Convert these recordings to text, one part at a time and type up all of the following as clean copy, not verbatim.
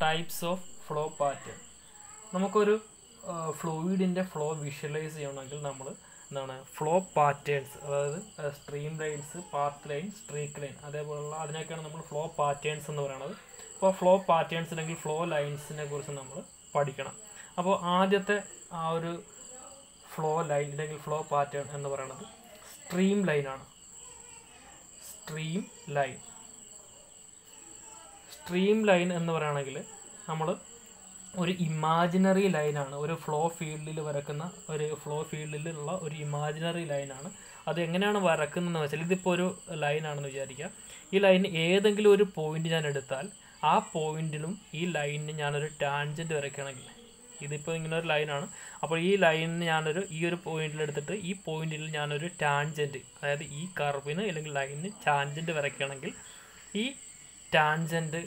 Types of flow pattern. നമുക്കൊരു ഫ്ലൂയിഡിൻ്റെ flow visualise ചെയ്യണമെങ്കിൽ നമ്മൾ എന്താണ് ഫ്ലോ പാറ്റേൺസ്, അതായത് stream lines, path line, streak line, അതേപോലുള്ള അതിനൊക്കെയാണ് നമ്മൾ ഫ്ലോ പാറ്റേൺസ് എന്ന് പറയുന്നത്. അപ്പോൾ ഫ്ലോ പാറ്റേൺസ് അല്ലെങ്കിൽ ഫ്ലോ ലൈൻസിനെ കുറിച്ച് നമ്മൾ പഠിക്കണം. അപ്പോൾ ആദ്യത്തെ ആ ഒരു ഫ്ലോ ലൈൻ അല്ലെങ്കിൽ ഫ്ലോ പാറ്റേൺ എന്ന് പറയുന്നത് സ്ട്രീം ലൈനാണ്. സ്ട്രീം ലൈൻ എന്ന് പറയുകയാണെങ്കിൽ നമ്മൾ ഒരു ഇമാജിനറി ലൈനാണ്, ഒരു ഫ്ലോ ഫീൽഡിൽ വരക്കുന്ന ഫ്ലോ ഒരു ഇമാജിനറി ലൈനാണ്. അത് എങ്ങനെയാണ് വരക്കുന്നതെന്ന് വെച്ചാൽ, ഇതിപ്പോൾ ഒരു ലൈനാണെന്ന് വിചാരിക്കുക. ഈ ലൈൻ ഏതെങ്കിലും ഒരു പോയിന്റ് ഞാൻ എടുത്താൽ ആ പോയിന്റിലും ഈ ലൈനിന് ഞാനൊരു ടാൻജൻറ്റ് വരയ്ക്കുകയാണെങ്കിൽ, ഇതിപ്പോൾ ഇങ്ങനെ ഒരു ലൈനാണ്, അപ്പോൾ ഈ ലൈനിന് ഈ ഒരു പോയിന്റിൽ എടുത്തിട്ട് ഈ പോയിന്റിൽ ഞാനൊരു ടാൻജൻറ്റ്, അതായത് ഈ കർവിന് അല്ലെങ്കിൽ ലൈനിന് ടാൻജൻറ്റ് വരയ്ക്കുകയാണെങ്കിൽ ഈ ടാൻജൻറ്റ്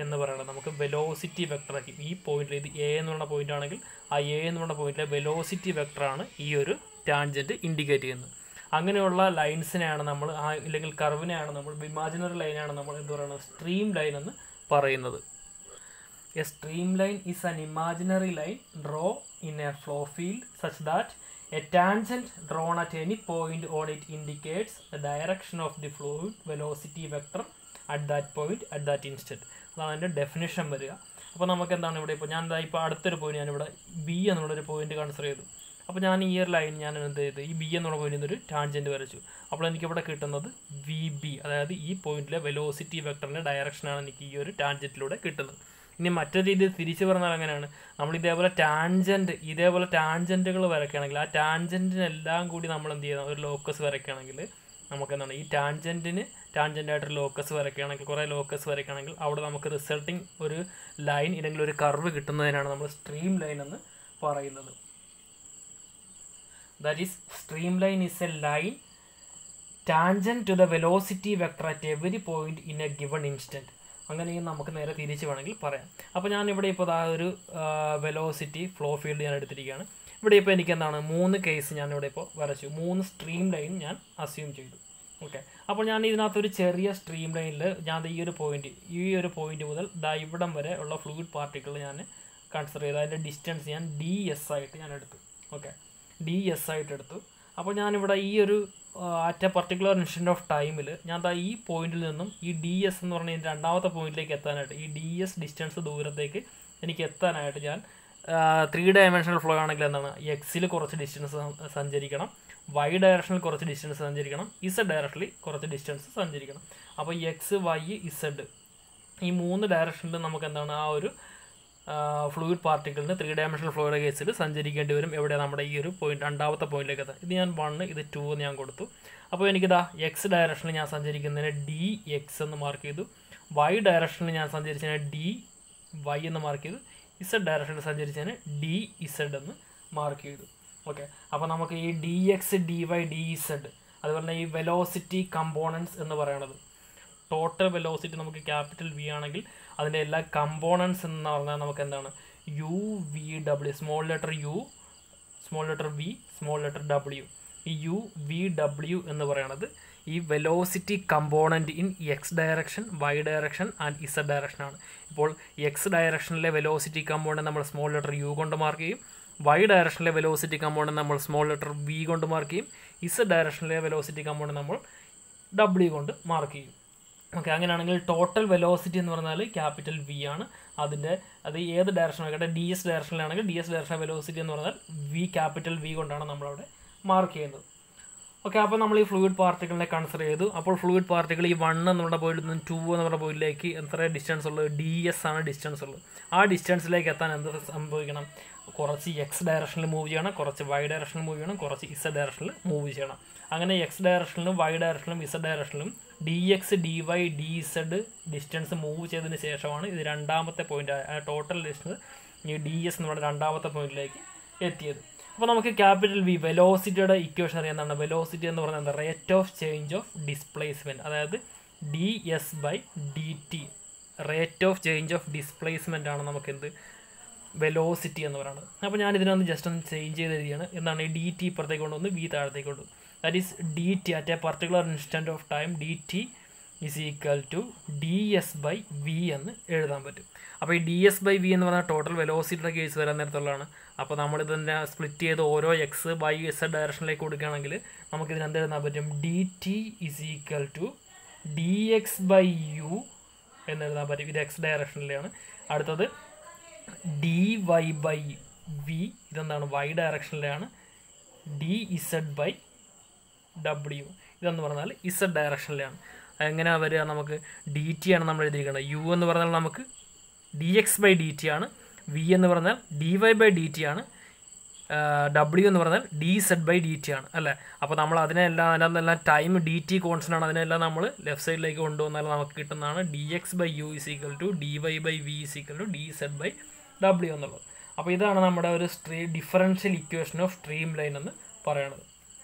എന്ന് പറയുന്നത് നമുക്ക് വെലോസിറ്റി വെക്ടർ ആക്കി. ഈ പോയിന്റിൽ ഇത് എ എന്ന് പറയുന്ന പോയിന്റ് ആണെങ്കിൽ ആ എ എന്ന് പറയുന്ന പോയിന്റിലെ വെലോസിറ്റി വെക്ടറാണ് ഈ ഒരു ടാൻജൻറ്റ് ഇൻഡിക്കേറ്റ് ചെയ്യുന്നത്. അങ്ങനെയുള്ള ലൈൻസിനെയാണ് നമ്മൾ അല്ലെങ്കിൽ കർവിനെയാണ് നമ്മൾ, ഇമാജിനറി ലൈനാണ് നമ്മൾ എന്ത് പറയുന്നത്, സ്ട്രീം ലൈൻ എന്ന് പറയുന്നത്. A stream line is an imaginary line draw in A flow field such that A tangent drone at any point on it indicates the direction of the fluid velocity vector at that point at that instant. അതാണ് അതിൻ്റെ definition വരിക. അപ്പോൾ നമുക്ക് എന്താണ് ഇവിടെ ഇപ്പോൾ ഇപ്പോൾ അടുത്തൊരു പോയിന്റ് ഞാനിവിടെ ബി എന്നുള്ളൊരു പോയിന്റ് കൺസിഡർ ചെയ്തു. അപ്പോൾ ഞാൻ ഈ ഒരു ലൈൻ ഞാൻ എന്ത് ചെയ്തു, ഈ ബി എന്നുള്ള പോയിന്റിൽ നിന്നൊരു ടാൻജൻറ്റ് വരച്ചു. അപ്പോൾ എനിക്കിവിടെ കിട്ടുന്നത് വി ബി, അതായത് ഈ പോയിന്റിലെ വെലോസിറ്റി വെക്ടറിൻ്റെ ഡയറക്ഷനാണ് എനിക്ക് ഈ ഒരു ടാൻജൻറ്റിലൂടെ കിട്ടുന്നത്. ഇനി മറ്റൊരു രീതിയിൽ തിരിച്ചു പറഞ്ഞാൽ അങ്ങനെയാണ്, നമ്മൾ ഇതേപോലെ ടാൻജൻറ്റുകൾ വരയ്ക്കുകയാണെങ്കിൽ ആ ടാൻജൻറ്റിനെല്ലാം കൂടി നമ്മൾ എന്ത് ചെയ്യണം, ഒരു ലോക്കസ് വരയ്ക്കുകയാണെങ്കിൽ നമുക്ക് എന്താണ്, ഈ ടാൻജൻ്റായിട്ടൊരു ലോക്കസ് വരയ്ക്കുകയാണെങ്കിൽ, കുറേ ലോക്കസ് വരയ്ക്കുകയാണെങ്കിൽ അവിടെ നമുക്ക് റിസൾട്ടിങ് ഒരു ലൈൻ അല്ലെങ്കിൽ ഒരു കർവ് കിട്ടുന്നതിനാണ് നമ്മൾ സ്ട്രീം ലൈൻ എന്ന് പറയുന്നത്. That is stream line is a line tangent to the velocity vector at every point in a given instant. അങ്ങനെയും നമുക്ക് നേരെ തിരിച്ച് വേണമെങ്കിൽ പറയാം. അപ്പോൾ ഞാനിവിടെ ഇപ്പോൾ ഒരു വെലോസിറ്റി ഫ്ലോ ഫീൽഡ് ഞാൻ എടുത്തിരിക്കുകയാണ്. ഇവിടെ ഇപ്പോൾ എനിക്ക് എന്താണ് 3 കേസ് ഞാനിവിടെ ഇപ്പോൾ വരച്ചു, 3 സ്ട്രീം ലൈൻ ഞാൻ അസ്യൂം ചെയ്തു. ഓക്കെ, അപ്പോൾ ഞാൻ ഇതിനകത്തൊരു ചെറിയ സ്ട്രീം ലൈനിൽ ഞാൻ ഈ ഒരു പോയിന്റ് മുതൽ ഇവിടം വരെ ഉള്ള ഫ്ലൂയിഡ് പാർട്ടിക്കിൾ ഞാൻ കൺസിഡർ ചെയ്തു. അതിൻ്റെ ഡിസ്റ്റൻസ് ഞാൻ DS ആയിട്ട് ഞാൻ എടുത്തു. ഓക്കെ, DS ആയിട്ട് എടുത്തു. അപ്പോൾ ഞാനിവിടെ ഈ ഒരു at a particular instant of ടൈമിൽ ഞാൻ ഈ പോയിന്റിൽ നിന്നും ഈ DS എന്ന് പറഞ്ഞ രണ്ടാമത്തെ പോയിന്റിലേക്ക് എത്താനായിട്ട്, ഈ DS ഡിസ്റ്റൻസ് ദൂരത്തേക്ക് എനിക്ക് എത്താനായിട്ട് ഞാൻ 3 ഡയമെൻഷണൽ ഫ്ലോ ആണെങ്കിൽ എന്താണ്, എക്സിൽ കുറച്ച് ഡിസ്റ്റൻസ് സഞ്ചരിക്കണം, Y ഡയറക്ഷനിൽ കുറച്ച് ഡിസ്റ്റൻസ് സഞ്ചരിക്കണം, Z ഡയറക്ഷനിൽ കുറച്ച് ഡിസ്റ്റൻസ് സഞ്ചരിക്കണം. അപ്പോൾ X, Y, Z ഈ 3 ഡയറക്ഷനിൽ നമുക്ക് എന്താണ് ആ ഒരു ഫ്ലൂയിഡ് പാർട്ടിക്കിളിന് 3 ഡയമെൻഷണൽ ഫ്ലോയുടെ കേസിൽ സഞ്ചരിക്കേണ്ടി വരും. എവിടെ, നമ്മുടെ ഈ ഒരു പോയിന്റ് രണ്ടാമത്തെ പോയിന്റിലേക്ക് എത്താൻ. ഇത് ഞാൻ 1, ഇത് 2 എന്ന് ഞാൻ കൊടുത്തു. അപ്പോൾ എനിക്കിതാ X ഡയറക്ഷനിൽ ഞാൻ സഞ്ചരിക്കുന്നതിന് DX എന്ന് മാർക്ക് ചെയ്തു, Y ഡയറക്ഷനിൽ ഞാൻ സഞ്ചരിച്ചതിന് DY എന്ന് മാർക്ക് ചെയ്തു, Z ഡയറക്ഷനിൽ സഞ്ചരിച്ചതിന് DZ എന്ന് മാർക്ക് ചെയ്തു. ഓക്കെ, അപ്പോൾ നമുക്ക് ഈ DX, DY, DZ അതുപോലെ തന്നെ ഈ വെലോസിറ്റി കമ്പോണൻസ് എന്ന് പറയുന്നത്, ടോട്ടൽ വെലോസിറ്റി നമുക്ക് ക്യാപിറ്റൽ V ആണെങ്കിൽ അതിൻ്റെ എല്ലാ കമ്പോണൻസ് എന്ന് പറഞ്ഞാൽ നമുക്ക് എന്താണ് UVW, small letter U, small letter V, small letter W. ഈ UVW എന്ന് പറയുന്നത് ഈ velocity component in X direction, Y direction and Z ഡയറക്ഷനാണ്. ഇപ്പോൾ X ഡയറക്ഷനിലെ വെലോസിറ്റി കമ്പോണൻറ്റ് നമ്മൾ സ്മോൾ ലെറ്റർ U കൊണ്ട് മാർക്ക് ചെയ്യും, Y ഡയറക്ഷനിലെ വെലോസിറ്റി കമ്പോണൻറ്റ് നമ്മൾ സ്മോൾ ലെറ്റർ V കൊണ്ട് മാർക്ക് ചെയ്യും, Z ഡയറക്ഷനിലെ വെലോസിറ്റി കമ്പോണൻറ്റ് നമ്മൾ W കൊണ്ട് മാർക്ക് ചെയ്യും. ഓക്കെ, അങ്ങനെയാണെങ്കിൽ ടോട്ടൽ വെലോസിറ്റി എന്ന് പറഞ്ഞാൽ ക്യാപിറ്റൽ V ആണ്. അത് ഏത് ഡയറക്ഷൻ ആയിക്കോട്ടെ, DS ഡയറക്ഷനിലാണെങ്കിൽ DS ഡയറക്ഷൻ വെലോസിറ്റി എന്ന് പറഞ്ഞാൽ ക്യാപിറ്റൽ V കൊണ്ടാണ് നമ്മളവിടെ മാർക്ക് ചെയ്യുന്നത്. ഓക്കെ, അപ്പോൾ നമ്മൾ ഈ ഫ്ലൂയിഡ് പാർട്ടിക്കിളിനെ കൺസിഡർ ചെയ്തു. അപ്പോൾ ഫ്ലൂയിഡ് പാർട്ടിക്കിൾ ഈ 1 എന്നുള്ള പോയിന്റിൽ നിന്ന് 2 എന്നുള്ള പോയിന്റിലേക്ക് എത്ര ഡിസ്റ്റൻസ് ഉള്ളത്, DS ആണ് ഡിസ്റ്റൻസ് ഉള്ളത്. ആ ഡിസ്റ്റൻസിലേക്ക് എത്താൻ എന്ത് സംഭവിക്കണം, കുറച്ച് X ഡയറക്ഷനിൽ മൂവ് ചെയ്യണം, കുറച്ച് Y ഡയറക്ഷനിൽ മൂവ് ചെയ്യണം, കുറച്ച് Z ഡയറക്ഷനിൽ മൂവ് ചെയ്യണം. അങ്ങനെ X ഡയറക്ഷനിലും Y ഡയറക്ഷനിലും Z ഡയറക്ഷനിലും DX, DY, DZ distance move ചെയ്തതിന് ശേഷമാണ് ഇത് രണ്ടാമത്തെ പോയിന്റ്, ടോട്ടൽ ഡിസ്റ്റൻസ് ഈ DS എന്ന് പറഞ്ഞ രണ്ടാമത്തെ പോയിന്റിലേക്ക് എത്തിയത്. അപ്പോൾ നമുക്ക് ക്യാപിറ്റൽ V വെലോസിറ്റിയുടെ ഇക്വേഷൻ അറിയാവുന്നതാണ്. വെലോസിറ്റി എന്ന് പറയുന്നത് rate of change of displacement, അതായത് DS/dt, rate of change of displacement ആണ് നമുക്ക് എന്ത് വെലോസിറ്റി എന്ന് പറയുന്നത്. അപ്പോൾ ഞാൻ ഇതിനൊന്ന് ജസ്റ്റ് ഒന്ന് ചേഞ്ച് ചെയ്ത് എഴുതിയാണ്. എന്താണ് ഈ DT ഇപ്പുറത്തേക്ക് കൊണ്ടുവന്ന് V താഴത്തേക്ക് കൊണ്ടുവന്നു. That is DT at a particular instant of time, DT is equal to D S by V എന്ന് എഴുതാൻ പറ്റും. അപ്പോൾ ഈ ഡി എസ് ബൈ വി എന്ന് പറഞ്ഞാൽ ടോട്ടൽ വെലോസിറ്റിയുടെ കേസ് വരാൻ നേരത്തുള്ളതാണ്. അപ്പോൾ നമ്മളിതിനെ സ്പ്ലിറ്റ് ചെയ്ത് ഓരോ എക്സ് ബൈ എസ് ഡയറക്ഷനിലേക്ക് കൊടുക്കുകയാണെങ്കിൽ നമുക്കിതിന് എന്ത് എഴുതാൻ പറ്റും? D t is equal to d X by U എന്ന് എഴുതാൻ പറ്റും. ഇത് എക്സ് ഡയറക്ഷനിലാണ്. അടുത്തത് ഡി വൈ ബൈ വി, ഇതെന്താണ്? വൈ ഡയറക്ഷനിലാണ്. ഡി ഇസഡ് ബൈ ഡബ്ല്യു, ഇതെന്ന് പറഞ്ഞാൽ ഇസഡ് ഡയറക്ഷനിലാണ്. എങ്ങനെ വരിക? നമുക്ക് ഡി ടി ആണ് നമ്മൾ എഴുതിയിരിക്കുന്നത്. യു എന്ന് പറഞ്ഞാൽ നമുക്ക് D X by D T ആണ്. വി എന്ന് പറഞ്ഞാൽ D Y by D T ആണ്. ഡബ്ല്യു എന്ന് പറഞ്ഞാൽ D Z by D T ആണ് അല്ലേ. അപ്പോൾ നമ്മൾ അതിനെല്ലാം ടൈം ഡി ടി കോൺസ്റ്റൻ്റ് ആണ്. അതിനെല്ലാം നമ്മൾ ലെഫ്റ്റ് സൈഡിലേക്ക് കൊണ്ടുവന്നാൽ നമുക്ക് കിട്ടുന്നതാണ് D X by U is equal to D Y by V is equal to D Z by W എന്നുള്ളത്. അപ്പോൾ ഇതാണ് നമ്മുടെ ഒരു differential equation of stream line എന്ന് പറയുന്നത്.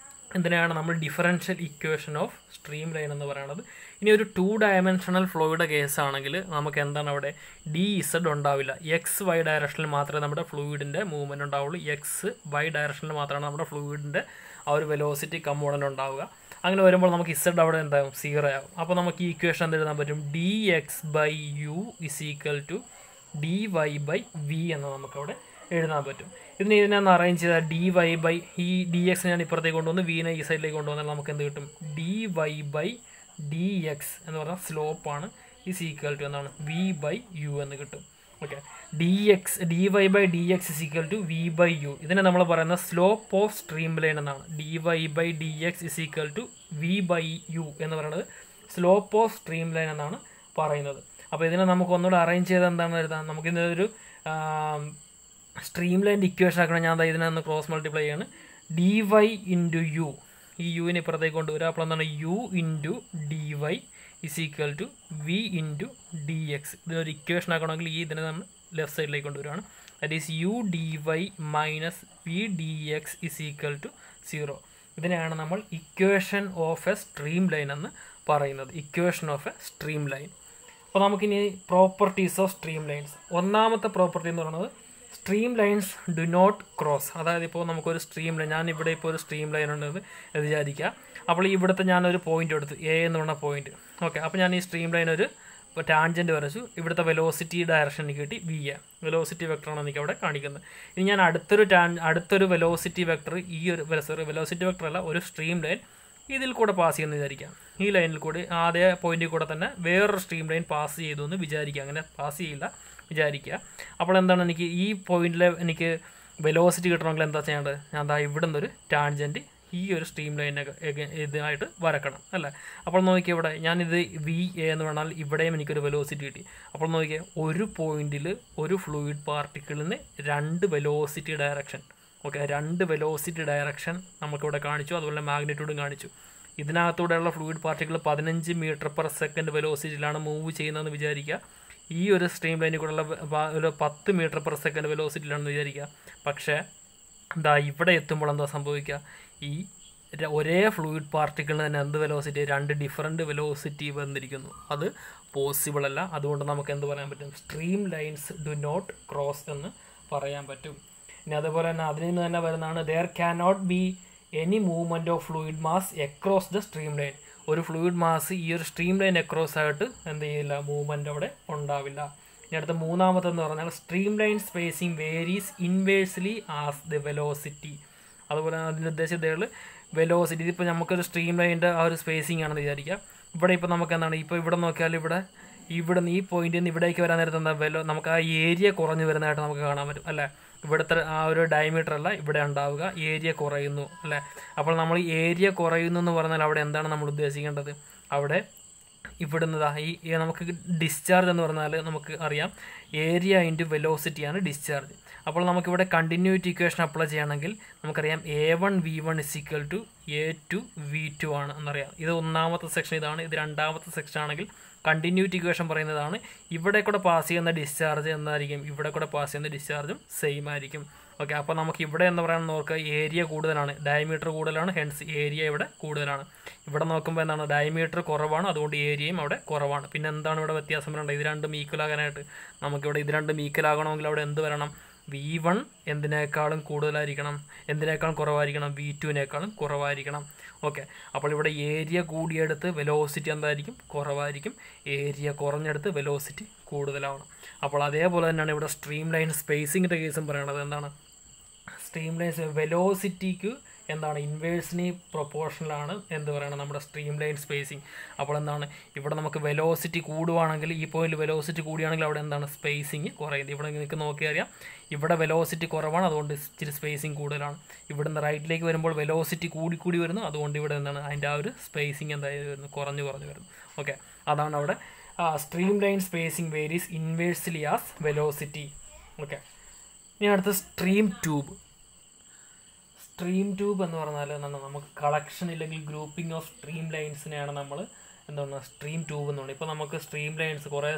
ഇതിനെയാണ് നമ്മൾ differential equation of stream line എന്ന് പറയുന്നത്. ഇനി ഒരു 2 ഡയമെൻഷണൽ ഫ്ലോയുടെ കേസാണെങ്കിൽ നമുക്ക് എന്താണ് അവിടെ? ഡി ഇസഡ് ഉണ്ടാവില്ല. എക്സ് വൈ ഡയറക്ഷനിൽ മാത്രമേ നമ്മുടെ ഫ്ലൂയിഡിൻ്റെ മൂവ്മെൻറ്റ് ഉണ്ടാവുള്ളൂ. എക്സ് വൈ ഡയറക്ഷനിൽ മാത്രമാണ് നമ്മുടെ ഫ്ലൂയിഡിൻ്റെ ആ ഒരു വെലോസിറ്റി കമ്പോണൻ്റ് ഉണ്ടാവുക. അങ്ങനെ വരുമ്പോൾ നമുക്ക് ഇസഡ് അവിടെ എന്താകും? 0 ആകും. അപ്പോൾ നമുക്ക് ഈ ഇക്വേഷൻ എന്ത് എഴുതാൻ പറ്റും? D X by U is equal to D Y by V എന്ന് നമുക്കവിടെ എഴുതാൻ പറ്റും. ഇതിനെ ഒന്ന് അറേഞ്ച് ചെയ്താൽ ഡി വൈ ബൈ ഈ ഡി എക്സ് ഞാൻ ഇപ്പുറത്തേക്ക് കൊണ്ടുവന്ന് വീനെ ഈ സൈഡിലേക്ക് കൊണ്ടുവന്നാൽ നമുക്ക് എന്ത് കിട്ടും? D Y by D X എന്ന് പറഞ്ഞാൽ സ്ലോപ്പാണ്. ഇസ് ഈക്വൽ ടു എന്താണ്? വി ബൈ യു എന്ന് കിട്ടും. Okay, D Y by D X is equal to V by U. ഇതിനെ നമ്മൾ പറയുന്ന സ്ലോപ്പ് ഓഫ് സ്ട്രീം ലൈൻ എന്നാണ്. D Y by D X is equal to V by U എന്ന് പറയുന്നത് slope of stream line എന്നാണ് പറയുന്നത്. അപ്പോൾ ഇതിനെ നമുക്ക് ഒന്നുകൂടെ അറേഞ്ച് ചെയ്ത് എന്താണെന്ന് എഴുതാം? നമുക്കിതൊരു സ്ട്രീം ലൈൻ്റെ ഇക്വേഷൻ ആക്കണം. ഞാൻ ഇതിനെ ഒന്ന് ക്രോസ് മൾട്ടിപ്ലൈ ചെയ്യാണ്. ഡി വൈ ഇൻറ്റു യു, ഈ യുവിനെ ഇപ്പുറത്തേക്ക് കൊണ്ടുവരിക. അപ്പോൾ എന്താണ്? U into D Y is equal to V into D X. ഇതിനൊരു ഇക്വേഷൻ ആക്കണമെങ്കിൽ ഈ ഇതിനെ നമ്മൾ ലെഫ്റ്റ് സൈഡിലേക്ക് കൊണ്ടുവരികയാണ്. That is U D Y minus V D X is equal to 0. ഇതിനെയാണ് നമ്മൾ equation of a stream line എന്ന് പറയുന്നത്. Equation of a stream line. അപ്പോൾ നമുക്കിനി പ്രോപ്പർട്ടീസ് ഓഫ് സ്ട്രീം ലൈൻസ്. ഒന്നാമത്തെ പ്രോപ്പർട്ടി എന്ന് പറയുന്നത് stream lines do not cross. അതായത് ഇപ്പോൾ നമുക്കൊരു സ്ട്രീം ലൈൻ, ഞാനിവിടെ ഇപ്പോൾ ഒരു സ്ട്രീം ലൈൻ ഉണ്ടെന്ന് വിചാരിക്കുക. അപ്പോൾ ഇവിടുത്തെ ഞാനൊരു പോയിൻ്റ് എടുത്തു, എ എന്ന് പറഞ്ഞ പോയിന്റ്. ഓക്കെ, അപ്പോൾ ഞാൻ ഈ സ്ട്രീം ലൈൻ ഒരു ടാൻജൻറ്റ് വരച്ചു. ഇവിടുത്തെ വെലോസിറ്റി ഡയറക്ഷൻ എനിക്ക് കിട്ടി വി എ. വെലോസിറ്റി വെക്ടറാണ് എനിക്ക് അവിടെ കാണിക്കുന്നത്. ഇനി ഞാൻ അടുത്തൊരു വെലോസിറ്റി വെക്ടർ, ഈ ഒരു വെലോസിറ്റി വെക്ടർ അല്ല, ഒരു സ്ട്രീം ലൈൻ ഇതിൽ കൂടെ പാസ് ചെയ്യുമെന്ന് വിചാരിക്കാം. ഈ ലൈനിൽ കൂടി ആദ്യ പോയിന്റിൽ കൂടെ തന്നെ വേറൊരു സ്ട്രീം ലൈൻ പാസ് ചെയ്തു എന്ന് വിചാരിക്കുക. അങ്ങനെ പാസ് ചെയ്യില്ല വിചാരിക്കുക. അപ്പോൾ എന്താണ്? എനിക്ക് ഈ പോയിന്റിൽ എനിക്ക് വെലോസിറ്റി കിട്ടണമെങ്കിൽ എന്താ ചെയ്യേണ്ടത്? ഞാൻ ദാ ഇവിടെ നിന്നൊരു ടാൻജൻറ്റ് ഈ ഒരു സ്ട്രീം ലൈനൊക്കെ ഇതായിട്ട് വരക്കണം അല്ലേ. അപ്പോൾ നോക്കിയാൽ ഇവിടെ ഞാനിത് വി എ എന്ന് പറഞ്ഞാൽ ഇവിടെയും എനിക്കൊരു വെലോസിറ്റി കിട്ടി. അപ്പോൾ നോക്കിയാൽ ഒരു പോയിന്റിൽ ഒരു ഫ്ലൂയിഡ് പാർട്ടിക്കിളിന് 2 velocity direction. Okay, 2 velocity direction നമുക്കിവിടെ കാണിച്ചു. അതുപോലെ മാഗ്നിറ്റ്യൂഡും കാണിച്ചു. ഇതിനകത്തൂടെയുള്ള ഫ്ലൂയിഡ് പാർട്ടിക്കിൾ 15 മീറ്റർ/സെക്കൻഡ് വെലോസിറ്റിയിലാണ് മൂവ് ചെയ്യുന്നതെന്ന് വിചാരിക്കുക. ഈ ഒരു സ്ട്രീം ലൈനിൽ കൂടെയുള്ള ഒരു 10 മീറ്റർ/സെക്കൻഡ് വെലോസിറ്റിയിലാണെന്ന് വിചാരിക്കുക. പക്ഷേ എന്താ ഇവിടെ എത്തുമ്പോൾ എന്താ സംഭവിക്കുക? ഈ ഒരേ ഫ്ലൂയിഡ് പാർട്ടിക്കിളിന് തന്നെ എന്ത് വെലോസിറ്റി? 2 ഡിഫറൻറ്റ് വെലോസിറ്റി വന്നിരിക്കുന്നു. അത് പോസിബിൾ അല്ല. അതുകൊണ്ട് നമുക്ക് എന്ത് പറയാൻ പറ്റും? Stream lines do not cross എന്ന് പറയാൻ പറ്റും. ഇനി അതുപോലെ തന്നെ അതിൽ നിന്ന് തന്നെ വരുന്നതാണ് there can not be any movement of fluid mass across the stream line. ഒരു ഫ്ലൂയിഡ് മാസ് ഈ ഒരു സ്ട്രീം ലൈൻ എക്രോസ് ആയിട്ട് എന്ത് ചെയ്യില്ല? മൂവ്മെൻറ്റ് അവിടെ ഉണ്ടാവില്ല. ഇനി അടുത്ത മൂന്നാമത്തെന്ന് പറഞ്ഞാൽ stream line spacing varies inversely as the velocity. അതുപോലെ അതിൻ്റെ ഉദ്ദേശിച്ചത് വെലോസിറ്റി. ഇതിപ്പോൾ നമുക്കൊരു സ്ട്രീം ലൈനിൻ്റെ ആ ഒരു സ്പേസിങ് ആണെന്ന് വിചാരിക്കുക. ഇവിടെ ഇപ്പോൾ നമുക്ക് എന്താണ്? ഇപ്പോൾ ഇവിടെ നോക്കിയാൽ ഇവിടെ നിന്ന് ഈ പോയിന്റിൽ നിന്ന് ഇവിടേക്ക് വരാൻ നേരത്തെ എന്താ നമുക്ക് ആ ഏരിയ കുറഞ്ഞു വരുന്നതായിട്ട് നമുക്ക് കാണാൻ പറ്റും അല്ലേ. ഇവിടുത്തെ ആ ഒരു ഡയമീറ്റർ അല്ല ഇവിടെ ഉണ്ടാവുക, ഏരിയ കുറയുന്നു അല്ലേ. അപ്പോൾ നമ്മൾ ഏരിയ കുറയുന്നു എന്ന് പറഞ്ഞാൽ അവിടെ എന്താണ് നമ്മൾ ഉദ്ദേശിക്കേണ്ടത്? അവിടെ ഇവിടുന്ന് ഈ നമുക്ക് ഡിസ്ചാർജ് എന്ന് പറഞ്ഞാൽ നമുക്ക് അറിയാം ഏരിയ ഇൻറ്റു വെലോസിറ്റിയാണ് ഡിസ്ചാർജ്. അപ്പോൾ നമുക്കിവിടെ കണ്ടിന്യൂറ്റി ഇക്വേഷൻ അപ്ലൈ ചെയ്യുകയാണെങ്കിൽ നമുക്കറിയാം A1 V1 = A2 V2 ആണ് എന്നറിയാം. ഇത് ഒന്നാമത്തെ സെക്ഷൻ ഇതാണ്. ഇത് രണ്ടാമത്തെ സെക്ഷൻ ആണെങ്കിൽ കണ്ടിന്യൂറ്റി ഇക്വേഷൻ പറയുന്നതാണ്. ഇവിടെ കൂടെ പാസ് ചെയ്യുന്ന ഡിസ്ചാർജ് എന്തായിരിക്കും? ഇവിടെ കൂടെ പാസ് ചെയ്യുന്ന ഡിസ്ചാർജും സെയിം ആയിരിക്കും. ഓക്കെ, അപ്പോൾ നമുക്ക് ഇവിടെ എന്ന് പറയുന്നത് നോക്കുക ഏരിയ കൂടുതലാണ്, ഡയമീറ്റർ കൂടുതലാണ്, ഹെൻസ് ഏരിയ ഇവിടെ കൂടുതലാണ്. ഇവിടെ നോക്കുമ്പോൾ എന്താണ്? ഡയമീറ്റർ കുറവാണ്, അതുകൊണ്ട് ഏരിയയും അവിടെ കുറവാണ്. പിന്നെ എന്താണ് ഇവിടെ വ്യത്യാസം വരേണ്ടത്? ഇത് രണ്ടും ഈക്വൽ ആകാനായിട്ട് നമുക്കിവിടെ ഇത് രണ്ടും ഈക്വൽ ആകണമെങ്കിൽ അവിടെ എന്ത് വരണം? V1 എന്തിനേക്കാളും കൂടുതലായിരിക്കണം, എന്തിനേക്കാളും കുറവായിരിക്കണം? V2-നേക്കാളും കുറവായിരിക്കണം. ഓക്കെ, അപ്പോൾ ഇവിടെ ഏരിയ കൂടിയെടുത്ത് വെലോസിറ്റി എന്തായിരിക്കും? കുറവായിരിക്കും. ഏരിയ കുറഞ്ഞെടുത്ത് വെലോസിറ്റി കൂടുതലാവണം. അപ്പോൾ അതേപോലെ തന്നെയാണ് ഇവിടെ സ്ട്രീം ലൈൻ സ്പേസിങ്ങിൻ്റെ കേസും പറയണത്. എന്താണ്? സ്ട്രീം ലൈൻ വെലോസിറ്റിക്ക് എന്താണ്? ഇൻവേഴ്സ്ലി പ്രൊപ്പോർഷണലാണ് എന്ത് പറയണം? നമ്മുടെ സ്ട്രീം ലൈൻ സ്പേസിങ്. അപ്പോൾ എന്താണ്? ഇവിടെ നമുക്ക് വെലോസിറ്റി കൂടുവാണെങ്കിൽ, ഈ പോയിന്റ് വെലോസിറ്റി കൂടിയാണെങ്കിൽ അവിടെ എന്താണ്? സ്പേസിങ് കുറയുന്നത്. ഇവിടെ നിങ്ങൾക്ക് നോക്കിയാൽ അറിയാം, ഇവിടെ വെലോസിറ്റി കുറവാണ്, അതുകൊണ്ട് ഇച്ചിരി സ്പേസിങ് കൂടുതലാണ്. ഇവിടുന്ന് റൈറ്റിലേക്ക് വരുമ്പോൾ വെലോസിറ്റി കൂടി വരുന്നു, അതുകൊണ്ട് ഇവിടെ എന്താണ്? അതിൻ്റെ ആ ഒരു സ്പേസിങ് എന്തായാലും വരുന്നു? കുറഞ്ഞു വരുന്നു. ഓക്കെ, അതാണ് അവിടെ stream line spacing varies inversely as velocity. Okay, ഇനി അടുത്ത സ്ട്രീം ട്യൂബ്. സ്ട്രീം ട്യൂബ് എന്ന് പറഞ്ഞാൽ എന്താണ്? നമുക്ക് കളക്ഷൻ ഇല്ലെങ്കിൽ ഗ്രൂപ്പിംഗ് ഓഫ് സ്ട്രീം ലൈൻസിനെയാണ് നമ്മൾ എന്താണ്? സ്ട്രീം ട്യൂബ് എന്ന് പറയുന്നത്. ഇപ്പോൾ നമുക്ക് സ്ട്രീം ലൈൻസ്, കുറേ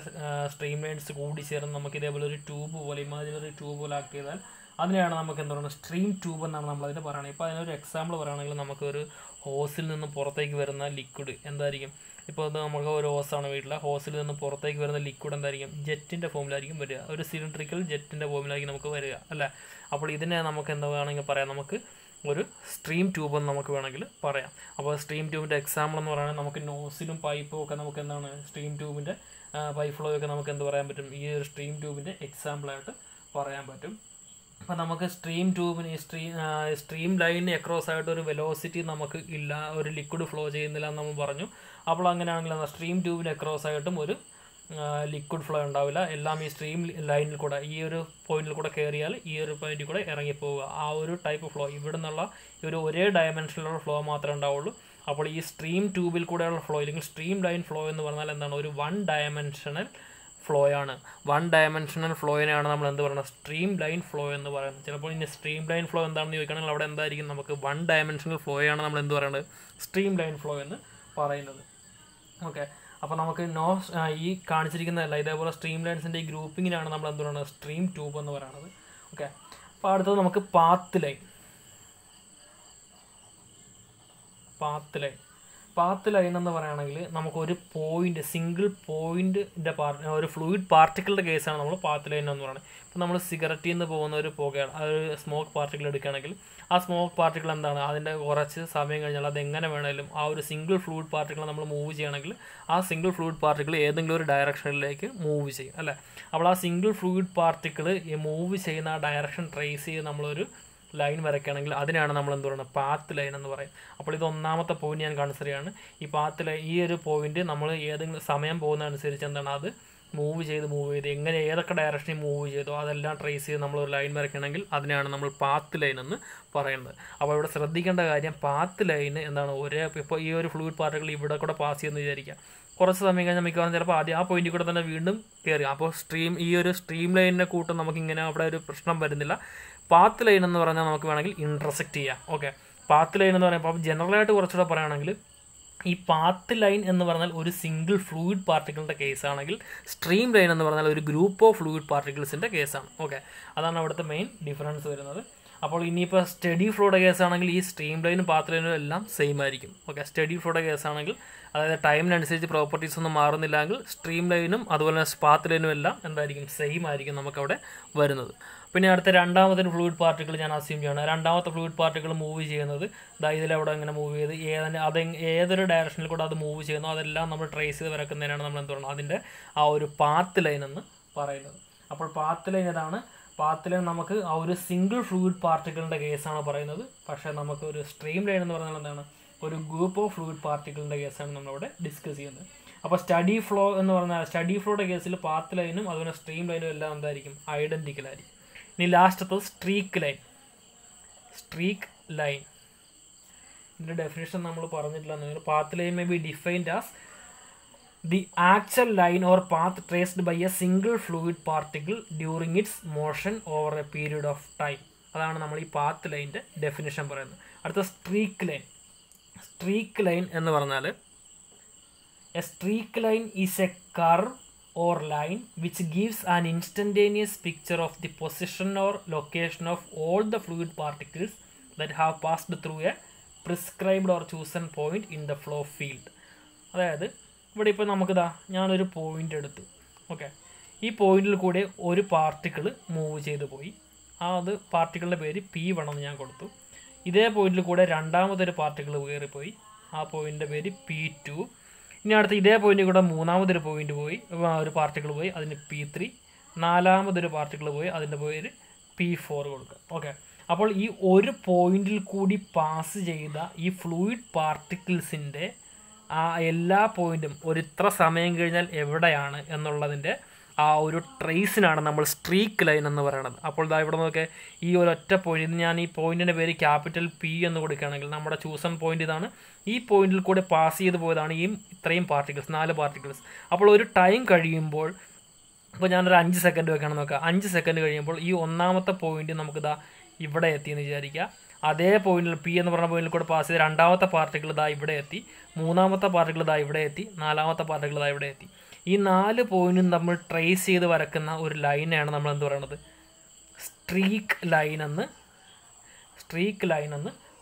സ്ട്രീം ലൈൻസ് കൂടി ചേർന്ന് നമുക്ക് ഇതേപോലെ ഒരു ട്യൂബ് പോലെ, ഇമാജിനറി ട്യൂബ് പോലെ ആക്കി ചെയ്താൽ അതിനെയാണ് നമുക്ക് എന്താ പറയുക? സ്ട്രീം ട്യൂബ് എന്നാണ് നമ്മളതിന് പറയുന്നത്. ഇപ്പോൾ അതിനൊരു എക്സാമ്പിൾ പറയുകയാണെങ്കിൽ, നമുക്കൊരു ഹോസിൽ നിന്ന് പുറത്തേക്ക് വരുന്ന ലിക്വിഡ് എന്തായിരിക്കും? ഇപ്പോൾ അത് നമുക്ക് ഒരു ഹോസാണ് വീട്ടിലെ, ഹോസിൽ നിന്ന് പുറത്തേക്ക് വരുന്ന ലിക്വിഡ് എന്തായിരിക്കും? ജെറ്റിൻ്റെ ഫോമിലായിരിക്കും വരിക. ഒരു സിലിണ്ട്രിക്കൽ ജെറ്റിൻ്റെ ഫോമിലായിരിക്കും നമുക്ക് വരിക, അല്ലേ? അപ്പോൾ ഇതിനെ നമുക്ക് എന്താ വേണമെങ്കിൽ പറയാം? നമുക്ക് ഒരു സ്ട്രീം ട്യൂബ് എന്ന് നമുക്ക് വേണമെങ്കിൽ പറയാം. അപ്പോൾ സ്ട്രീം ട്യൂബിൻ്റെ എക്സാമ്പിൾ എന്ന് പറയുന്നത്, നമുക്ക് നോസിലും പൈപ്പും ഒക്കെ നമുക്ക് എന്താണ്? സ്ട്രീം ട്യൂബിൻ്റെ പൈപ്പ് ഫ്ലോ ഒക്കെ നമുക്ക് എന്ത് പറയാൻ പറ്റും? ഈ ഒരു സ്ട്രീം ട്യൂബിൻ്റെ എക്സാമ്പിളായിട്ട് പറയാൻ പറ്റും. അപ്പോൾ നമുക്ക് സ്ട്രീം ട്യൂബിന് സ്ട്രീം ലൈനിന് അക്രോസ് ആയിട്ട് ഒരു വെലോസിറ്റി നമുക്ക് ഇല്ല, ഒരു ലിക്വിഡ് ഫ്ലോ ചെയ്യുന്നില്ല എന്ന് നമ്മൾ പറഞ്ഞു. അപ്പോൾ അങ്ങനെയാണെങ്കിൽ സ്ട്രീം ട്യൂബിന് അക്രോസ് ആയിട്ടും ഒരു ലിക്വിഡ് ഫ്ലോ ഉണ്ടാവില്ല. എല്ലാം ഈ സ്ട്രീം ലൈനിൽ കൂടെ, ഈ ഒരു പോയിന്റിൽ കൂടെ കയറിയാൽ ഈ ഒരു പോയിന്റിൽ കൂടെ ഇറങ്ങിപ്പോവുക, ആ ഒരു ടൈപ്പ് ഫ്ലോ. ഇവിടെ നിന്നുള്ള ഒരു ഒരേ ഡയമെൻഷനിലുള്ള ഫ്ലോ മാത്രമേ ഉണ്ടാവുള്ളൂ. അപ്പോൾ ഈ സ്ട്രീം ട്യൂബിൽ കൂടെയുള്ള ഫ്ലോ, അല്ലെങ്കിൽ സ്ട്രീം ലൈൻ ഫ്ലോ എന്ന് പറഞ്ഞാൽ എന്താണ്? ഒരു വൺ ഡയമെൻഷണൽ ഫ്ലോ ആണ്. വൺ ഡയമെൻഷണൽ ഫ്ലോയിനെയാണ് നമ്മൾ എന്ത് പറയുന്നത്? സ്ട്രീം ലൈൻ ഫ്ലോ എന്ന് പറയുന്നത്. ചിലപ്പോൾ ഇനി സ്ട്രീം ലൈൻ ഫ്ലോ എന്താണെന്ന് ചോദിക്കുകയാണെങ്കിൽ അവിടെ എന്തായിരിക്കും? നമുക്ക് വൺ ഡയമെൻഷണൽ ഫ്ലോയാണ് നമ്മൾ എന്ത് പറയുന്നത്? സ്ട്രീം ലൈൻ ഫ്ലോ എന്ന് പറയുന്നത്. ഓക്കെ, അപ്പോൾ നമുക്ക് ഈ കാണിച്ചിരിക്കുന്നതല്ല, ഇതേപോലെ സ്ട്രീം ലൈൻസിൻ്റെ ഈ ഗ്രൂപ്പിങ്ങിനാണ് നമ്മൾ എന്ത് പറയുന്നത്? സ്ട്രീം ട്യൂബ് എന്ന് പറയുന്നത്. ഓക്കെ, അപ്പോൾ അടുത്തത് നമുക്ക് പാത്ത് ലൈൻ. പാത്ത് ലൈൻ എന്ന് പറയുകയാണെങ്കിൽ, നമുക്കൊരു പോയിന്റ്, സിംഗിൾ പോയിന്റിൻ്റെ ഒരു ഫ്ലൂയിഡ് പാർട്ടിക്കിളിൻ്റെ കേസാണ് നമ്മൾ പാത്ത് ലൈൻ എന്ന് പറയുന്നത്. ഇപ്പോൾ നമ്മൾ സിഗരറ്റിൽ നിന്ന് പോകുന്ന ഒരു പുകയാണ്, ഒരു സ്മോക്ക് പാർട്ടിക്കിൾ എടുക്കുകയാണെങ്കിൽ, ആ സ്മോക്ക് പാർട്ടിക്കിൾ എന്താണ്? അതിൻ്റെ കുറച്ച് സമയം കഴിഞ്ഞാൽ അത് എങ്ങനെ വേണമെങ്കിലും ആ ഒരു സിംഗിൾ ഫ്ലൂയിഡ് പാർട്ടിക്കിൾ നമ്മൾ മൂവ് ചെയ്യണമെങ്കിൽ, ആ സിംഗിൾ ഫ്ലൂയിഡ് പാർട്ടിക്കിൾ ഏതെങ്കിലും ഒരു ഡയറക്ഷനിലേക്ക് മൂവ് ചെയ്യും, അല്ലേ? അപ്പോൾ ആ സിംഗിൾ ഫ്ലൂയിഡ് പാർട്ടിക്കിൾ മൂവ് ചെയ്യുന്ന ആ ഡയറക്ഷൻ ട്രേസ് ചെയ്ത് നമ്മളൊരു ലൈൻ വരയ്ക്കുകയാണെങ്കിൽ അതിനാണ് നമ്മൾ എന്ത് പറയുന്നത്? പാത്ത് ലൈൻ എന്ന് പറയും. അപ്പോൾ ഇത് ഒന്നാമത്തെ പോയിന്റ് ഞാൻ കൺസിഡർ ചെയ്യാണ്. ഈ പാത്ത് ലൈൻ, ഈ ഒരു പോയിന്റ് നമ്മൾ ഏതെങ്കിലും സമയം പോകുന്നതനുസരിച്ച് എന്താണ്? അത് മൂവ് ചെയ്ത് എങ്ങനെ ഏതൊക്കെ ഡയറക്ഷനിൽ മൂവ് ചെയ്തോ അതെല്ലാം ട്രേസ് ചെയ്ത് നമ്മളൊരു ലൈൻ വരയ്ക്കണമെങ്കിൽ അതിനാണ് നമ്മൾ പാത്ത് ലൈൻ എന്ന് പറയുന്നത്. അപ്പോൾ ഇവിടെ ശ്രദ്ധിക്കേണ്ട കാര്യം, പാത്ത് ലൈൻ എന്താണ്? ഇപ്പോൾ ഈ ഒരു ഫ്ലൂയിഡ് പാർട്ടിക്കിൾ ഇവിടെ കൂടെ പാസ് ചെയ്യുമെന്ന് വിചാരിക്കുക. കുറച്ച് സമയം കഴിഞ്ഞാൽ മിക്കവാറും ചിലപ്പോൾ ആദ്യം ആ പോയിന്റിൽ കൂടെ തന്നെ വീണ്ടും കയറി. അപ്പോൾ ഈ ഒരു സ്ട്രീം ലൈനിനെ കൂട്ടം നമുക്കിങ്ങനെ അവിടെ ഒരു പ്രശ്നം വരുന്നില്ല. പാത്ത് ലൈൻ എന്ന് പറഞ്ഞാൽ നമുക്ക് വേണമെങ്കിൽ ഇൻറ്റർസെക്റ്റ് ചെയ്യാം. ഓക്കെ, പാത്ത് ലൈൻ എന്ന് പറയുമ്പോൾ ജനറലായിട്ട് കുറച്ചുകൂടെ പറയുകയാണെങ്കിൽ, ഈ പാത്ത് ലൈൻ എന്ന് പറഞ്ഞാൽ ഒരു സിംഗിൾ ഫ്ലൂയിഡ് പാർട്ടിക്കിളിൻ്റെ കേസാണെങ്കിൽ, സ്ട്രീം ലൈൻ എന്ന് പറഞ്ഞാൽ ഒരു ഗ്രൂപ്പ് ഓഫ് ഫ്ലൂയിഡ് പാർട്ടിക്കിൾസിൻ്റെ കേസാണ്. ഓക്കെ, അതാണ് അവിടുത്തെ മെയിൻ ഡിഫറൻസ് വരുന്നത്. അപ്പോൾ ഇനിയിപ്പോൾ സ്റ്റഡി ഫ്ലോയുടെ കേസാണെങ്കിൽ ഈ സ്ട്രീം ലൈനും പാത്ത് ലൈനും എല്ലാം സെയിം ആയിരിക്കും. ഓക്കെ, സ്റ്റഡി ഫ്ലോയുടെ കേസാണെങ്കിൽ, അതായത് ടൈമിനനുസരിച്ച് പ്രോപ്പർട്ടീസ് ഒന്നും മാറുന്നില്ലെങ്കിൽ സ്ട്രീം ലൈനും അതുപോലെ തന്നെ പാത്ത് ലൈനും എല്ലാം എന്തായിരിക്കും? സെയിം ആയിരിക്കും നമുക്കവിടെ വരുന്നത്. പിന്നെ അടുത്ത രണ്ടാമത്തെ ഫ്ലൂയിഡ് പാർട്ടിക്കിൾ ഞാൻ അസ്യൂം ചെയ്യണം. രണ്ടാമത്തെ ഫ്ലൂയിഡ് പാർട്ടിക്കിൾ മൂവ് ചെയ്യുന്നത് ഇതിലവിടെ ഇങ്ങനെ മൂവ് ചെയ്ത് ഏതൊരു ഡയറക്ഷനിൽ കൂടെ അത് മൂവ് ചെയ്യുന്നു അതെല്ലാം നമ്മൾ ട്രേസ് ചെയ്ത് വരക്കുന്നതിനാണ് നമ്മൾ എന്ത് പറയുന്നത്? അതിൻ്റെ ആ ഒരു പാത്ത് ലൈൻ എന്ന് പറയുന്നത്. അപ്പോൾ പാത്ത് ലൈൻ ഏതാണ്? പാത്ത് ലൈൻ നമുക്ക് ആ ഒരു സിംഗിൾ ഫ്ലൂയിഡ് പാർട്ടിക്കിളിൻ്റെ കേസാണ് പറയുന്നത്. പക്ഷേ നമുക്ക് ഒരു സ്ട്രീം ലൈൻ എന്ന് പറഞ്ഞാൽ എന്താണ്? ഒരു ഗ്രൂപ്പ് ഓഫ് ഫ്ലൂയിഡ് പാർട്ടിക്കിളിൻ്റെ കേസാണ് നമ്മളിവിടെ ഡിസ്കസ് ചെയ്യുന്നത്. അപ്പോൾ സ്റ്റഡി ഫ്ലോ എന്ന് പറഞ്ഞാൽ, സ്റ്റഡി ഫ്ലോയുടെ കേസിൽ പാത്ത് ലൈനും അതുപോലെ സ്ട്രീം ലൈനും എല്ലാം എന്തായിരിക്കും? ഐഡൻറ്റിക്കൽ ആയിരിക്കും. ഇനി ലാസ്റ്റത്തത് സ്ട്രീക്ക് ലൈൻ. ഇതിൻ്റെ ഡെഫിനേഷൻ നമ്മൾ പറഞ്ഞിട്ടില്ല. Path line may be defined as the actual line or path traced by a single fluid particle during its motion over a period of time. അതാണ് നമ്മൾ ഈ പാത്ത് ലൈൻ്റെ ഡെഫിനേഷൻ പറയുന്നത്. അടുത്ത സ്ട്രീക്ക് ലൈൻ എന്ന് പറഞ്ഞാൽ, A streak line is A curve or line which gives an instantaneous picture of the position or location of all the fluid particles that have passed through a prescribed or chosen point in the flow field. അതായത് ഇവിടെ ഇപ്പോൾ നമുക്കിതാ ഞാനൊരു point എടുത്തു. Okay, ഈ പോയിന്റിൽ കൂടെ ഒരു പാർട്ടിക്കിൾ മൂവ് ചെയ്ത് പോയി. അത് പാർട്ടിക്കിളിൻ്റെ പേര് P1 എന്ന് ഞാൻ കൊടുത്തു. ഇതേ പോയിന്റിൽ കൂടെ രണ്ടാമതൊരു പാർട്ടിക്കിൾ കയറിപ്പോയി, ആ പോയിന്റിൻ്റെ പേര് P2. ഇനി അടുത്ത് ഇതേ പോയിന്റിൽ കൂടെ മൂന്നാമതൊരു പോയിന്റ് പോയി, ഒരു പാർട്ടിക്കിൾ പോയി, അതിന് P3. നാലാമതൊരു പാർട്ടിക്കിൾ പോയി, അതിൻ്റെ പേര് P4 കൊടുക്കുക. ഓക്കെ, അപ്പോൾ ഈ ഒരു പോയിന്റിൽ കൂടി പാസ് ചെയ്ത ഈ ഫ്ലൂയിഡ് പാർട്ടിക്കിൾസിൻ്റെ ആ എല്ലാ പോയിന്റും ഒരു ഇത്ര സമയം കഴിഞ്ഞാൽ എവിടെയാണ് എന്നുള്ളതിൻ്റെ ആ ഒരു ട്രേസിനാണ് നമ്മൾ സ്ട്രീക്ക് ലൈൻ എന്ന് പറയുന്നത്. അപ്പോൾ ഇതാ ഇവിടെ നോക്കിയാൽ ഈ ഒരു ഒറ്റ പോയിന്റ്, ഞാൻ ഈ പോയിന്റിൻ്റെ പേര് ക്യാപിറ്റൽ P എന്ന് കൊടുക്കുകയാണെങ്കിൽ നമ്മുടെ ചൂസൺ പോയിന്റ് ഇതാണ്. ഈ പോയിന്റിൽ കൂടെ പാസ് ചെയ്ത് പോയതാണ് ഈ ഇത്രയും പാർട്ടിക്കിൾസ്, 4 പാർട്ടിക്കിൾസ്. അപ്പോൾ ഒരു ടൈം കഴിയുമ്പോൾ, ഇപ്പോൾ ഞാനൊരു 5 സെക്കൻഡ് വെക്കണം നോക്കുക, 5 സെക്കൻഡ് കഴിയുമ്പോൾ ഈ ഒന്നാമത്തെ പോയിന്റ് നമുക്കിതാ ഇവിടെ എത്തിയെന്ന് വിചാരിക്കുക. അതേ പോയിന്റിൽ P എന്ന് പറഞ്ഞ പോയിന്റിൽ കൂടെ പാസ് ചെയ്ത് രണ്ടാമത്തെ പാർട്ടിക്കിൾ ഇതാ ഇവിടെ എത്തി, മൂന്നാമത്തെ പാർട്ടിക്കിൾ ഇതാ ഇവിടെ എത്തി, നാലാമത്തെ പാർട്ടിക്കിൾ ഇതാ ഇവിടെ എത്തി. ഈ 4 പോയിന്റും നമ്മൾ ട്രേസ് ചെയ്ത് വരക്കുന്ന ഒരു ലൈനാണ് നമ്മൾ എന്ത് പറയുന്നത്, സ്ട്രീക്ക് ലൈൻ എന്ന്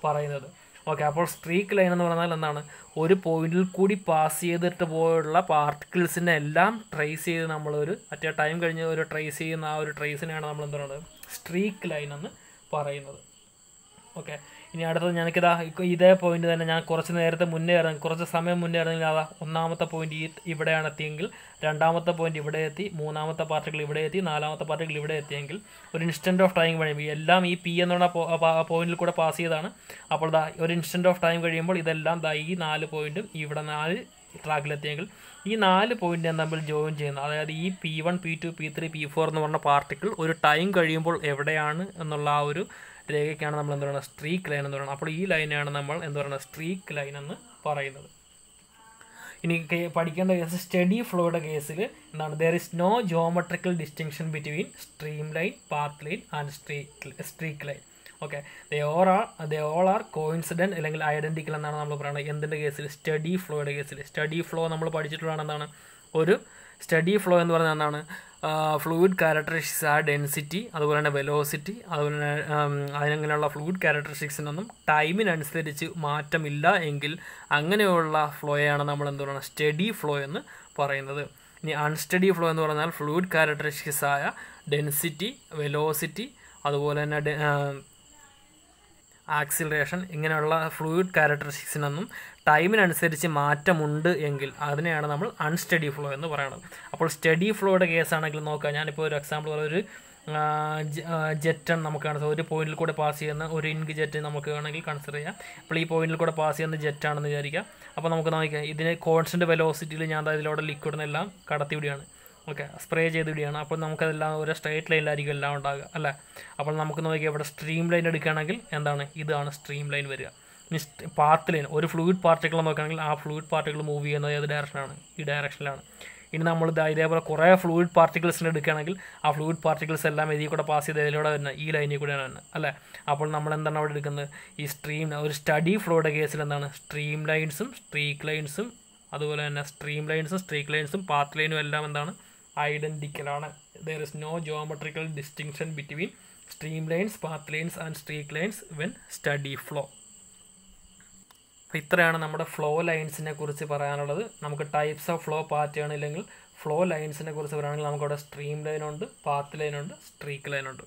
പറയുന്നത്. ഓക്കെ, അപ്പോൾ സ്ട്രീക്ക് ലൈൻ എന്ന് പറഞ്ഞാൽ എന്താണ്, ഒരു പോയിന്റിൽ കൂടി പാസ് ചെയ്തിട്ട് പോയുള്ള പാർട്ടിക്കിൾസിനെ എല്ലാം ട്രേസ് ചെയ്ത് നമ്മളൊരു അറ്റ് ടൈം കഴിഞ്ഞ് ഒരു ട്രേസ് ചെയ്യുന്ന ആ ഒരു ട്രേസിനെയാണ് നമ്മൾ എന്ത് പറയുന്നത്, സ്ട്രീക്ക് ലൈൻ എന്ന് പറയുന്നത്. ഓക്കെ, ഇനി അടുത്തത് ഞാനിതാ ഇതേ പോയിന്റ് തന്നെ ഞാൻ കുറച്ച് സമയം മുന്നേ ഇറങ്ങി അതാ ഒന്നാമത്തെ പോയിന്റ് ഇവിടെയാണ് എത്തിയെങ്കിൽ, രണ്ടാമത്തെ പോയിന്റ് ഇവിടെ എത്തി, മൂന്നാമത്തെ പാർട്ടിക്കിൾ ഇവിടെ എത്തി, നാലാമത്തെ പാർട്ടിക്കിൾ ഇവിടെ എത്തിയെങ്കിൽ ഒരു ഇൻസ്റ്റൻറ്റ് ഓഫ് ടൈം കഴിയുമ്പോൾ എല്ലാം ഈ P എന്നുള്ള പോയിന്റിൽ കൂടെ പാസ് ചെയ്താണ്. അപ്പോൾ ദാ ഒരു ഇൻസ്റ്റൻറ്റ് ഓഫ് ടൈം കഴിയുമ്പോൾ ഇതെല്ലാം ദാ ഈ 4 പോയിന്റും ഇവിടെ 4 ട്രാക്കിലെത്തിയെങ്കിൽ ഈ 4 പോയിന്റ് തമ്മിൽ ജോയിൻ ചെയ്യുന്നത്, അതായത് ഈ P1, P2, P3, P4 എന്ന് പറഞ്ഞ പാർട്ടിക്കിൾ ഒരു ടൈം കഴിയുമ്പോൾ എവിടെയാണ് എന്നുള്ള ആ ഒരു രേഖയ്ക്കാണ് നമ്മൾ എന്ത് പറയുന്നത്, സ്ട്രീക്ക് ലൈൻ എന്ന് പറയുന്നത്. അപ്പോൾ ഈ ലൈനാണ് നമ്മൾ എന്ത് പറയുന്നത്, സ്ട്രീക്ക് ലൈൻ എന്ന് പറയുന്നത്. ഇനി പഠിക്കേണ്ട കേസ് സ്റ്റഡി ഫ്ലോയുടെ കേസിൽ എന്താണ്, there is no geometrical distinction between stream line, path line and streak line. Okay, they all are coincident അല്ലെങ്കിൽ ഐഡൻറ്റിക്കൽ എന്നാണ് നമ്മൾ പറയുന്നത്. എന്തിൻ്റെ കേസിൽ, സ്റ്റഡി ഫ്ലോയുടെ കേസിൽ. സ്റ്റഡി ഫ്ലോ നമ്മൾ പഠിച്ചിട്ടുള്ളതാണ് എന്താണ്, ഒരു സ്റ്റഡി ഫ്ലോ എന്ന് പറഞ്ഞാൽ എന്താണ്, ഫ്ലൂയിഡ് ക്യാരക്ടറിസ്റ്റിക്സ് ആ ഡെൻസിറ്റി, അതുപോലെ തന്നെ വെലോസിറ്റി, അതുപോലെ തന്നെ അതിനങ്ങനെയുള്ള ഫ്ലൂയിഡ് ക്യാരക്ടറിസ്റ്റിക്സിനൊന്നും ടൈമിനനുസരിച്ച് മാറ്റമില്ല എങ്കിൽ അങ്ങനെയുള്ള ഫ്ലോയാണ് നമ്മൾ എന്ത് പറയുന്നത്, സ്റ്റഡി ഫ്ലോ എന്ന് പറയുന്നത്. ഇനി അൺസ്റ്റഡി ഫ്ലോ എന്ന് പറഞ്ഞാൽ ഫ്ലൂയിഡ് ക്യാരക്ടറിസ്റ്റിക്സ് ആയ ഡെൻസിറ്റി, വെലോസിറ്റി, അതുപോലെ തന്നെ ആക്സിലറേഷൻ, ഇങ്ങനെയുള്ള ഫ്ലൂയിഡ് ക്യാരക്ടറിസ്റ്റിക്സിനൊന്നും ടൈമിനനുസരിച്ച് മാറ്റമുണ്ട് എങ്കിൽ അതിനെയാണ് നമ്മൾ അൺസ്റ്റഡി ഫ്ലോ എന്ന് പറയുന്നത്. അപ്പോൾ സ്റ്റഡി ഫ്ലോയുടെ കേസാണെങ്കിൽ നോക്കുക, ഞാനിപ്പോൾ ഒരു എക്സാമ്പിൾ ഒരു ജെറ്റ് നമുക്ക് കൺസിഡർ, ഒരു പോയിന്റിൽ കൂടെ പാസ് ചെയ്യുന്ന ഒരു ഇങ്ക് ജെറ്റ് നമുക്ക് വേണമെങ്കിൽ കൺസിഡർ ചെയ്യാം. അപ്പോൾ ഈ പോയിന്റിൽ കൂടെ പാസ് ചെയ്യുന്ന ജെറ്റാണെന്ന് വിചാരിക്കുക. അപ്പോൾ നമുക്ക് നോക്കിയാൽ ഇതിന് കോൺസ്റ്റൻറ്റ് വെലോസിറ്റിയിൽ ഞാൻ ഇതിലൂടെ ലിക്വിഡിനെല്ലാം കടത്തി വിടുകയാണ്. ഓക്കെ, സ്പ്രേ ചെയ്ത് വിടുകയാണ്. അപ്പോൾ നമുക്കതെല്ലാം ഒരു സ്ട്രേറ്റ് ലൈനിലായിരിക്കും എല്ലാം ഉണ്ടാകുക അല്ലേ. അപ്പോൾ നമുക്ക് നോക്കിയാൽ ഇവിടെ സ്ട്രീം ലൈൻ എടുക്കുകയാണെങ്കിൽ എന്താണ്, ഇതാണ് സ്ട്രീം ലൈൻ വരിക. ഇനി പാത്ത് ലൈൻ, ഒരു ഫ്ലൂയിഡ് പാർട്ടിക്കിൾ നോക്കുകയാണെങ്കിൽ ആ ഫ്ലൂയിഡ് പാർട്ടിക്കിൾ മൂവ് ചെയ്യുന്നത് ഏത് ഡയറക്ഷനാണ്, ഈ ഡയറക്ഷനിലാണ്. ഇനി നമ്മൾ ഇതേപോലെ കുറേ ഫ്ലൂയിഡ് പാർട്ടിക്കിൾസിനെ എടുക്കുകയാണെങ്കിൽ ആ ഫ്ലൂയിഡ് പാർട്ടിക്കിൾസ് എല്ലാം ഇതിൽ കൂടെ പാസ് ചെയ്ത് ഇതിലൂടെ വരുന്നത് ഈ ലൈനിൽ കൂടെയാണ് വരുന്നത് അല്ലേ. അപ്പോൾ നമ്മൾ എന്താണ് അവിടെ എടുക്കുന്നത്, ഈ ഒരു സ്റ്റഡി ഫ്ലോയുടെ കേസിൽ എന്താണ്, സ്ട്രീം ലൈൻസും സ്ട്രീക്ക് ലൈൻസും അതുപോലെ തന്നെ സ്ട്രീം ലൈൻസും സ്ട്രീക്ക് ലൈൻസും പാത്ത് ലൈനും എല്ലാം എന്താണ്, ഐഡൻറ്റിക്കലാണ്. There is no geometrical distinction between stream lines, path lines and streak lines when steady flow. അപ്പോൾ ഇത്രയാണ് നമ്മുടെ ഫ്ലോ ലൈൻസിനെ കുറിച്ച് പറയാനുള്ളത്. നമുക്ക് ടൈപ്സ് ഓഫ് ഫ്ലോ പാറ്റേൺ ഇല്ലെങ്കിൽ ഫ്ലോ ലൈൻസിനെ കുറിച്ച് പറയുകയാണെങ്കിൽ നമുക്കവിടെ സ്ട്രീം ലൈനുണ്ട്, പാത്ത് ലൈനുണ്ട്, സ്ട്രീക്ക് ലൈനുണ്ട്.